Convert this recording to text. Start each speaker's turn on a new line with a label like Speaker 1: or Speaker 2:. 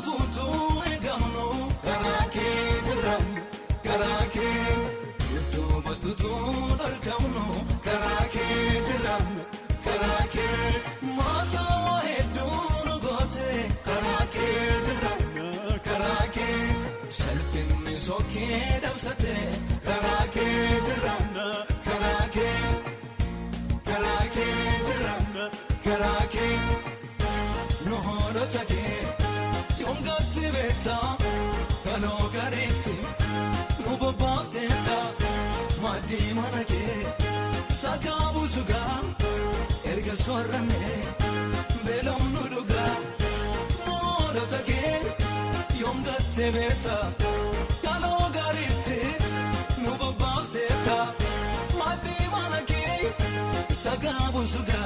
Speaker 1: futu egamnu karake jiram karake yudu batutu darkamnu karake jiram karake mata hedun gote karake jiram karake salpin misoke dabsate karake jiram karake karake jiram karake no honotage yom gatti beta kano garete no babateta madi manake sagabu suga erga sorrane belom nuduga no honotage yom gatti beta kano garete no babateta madi manake sagabu suga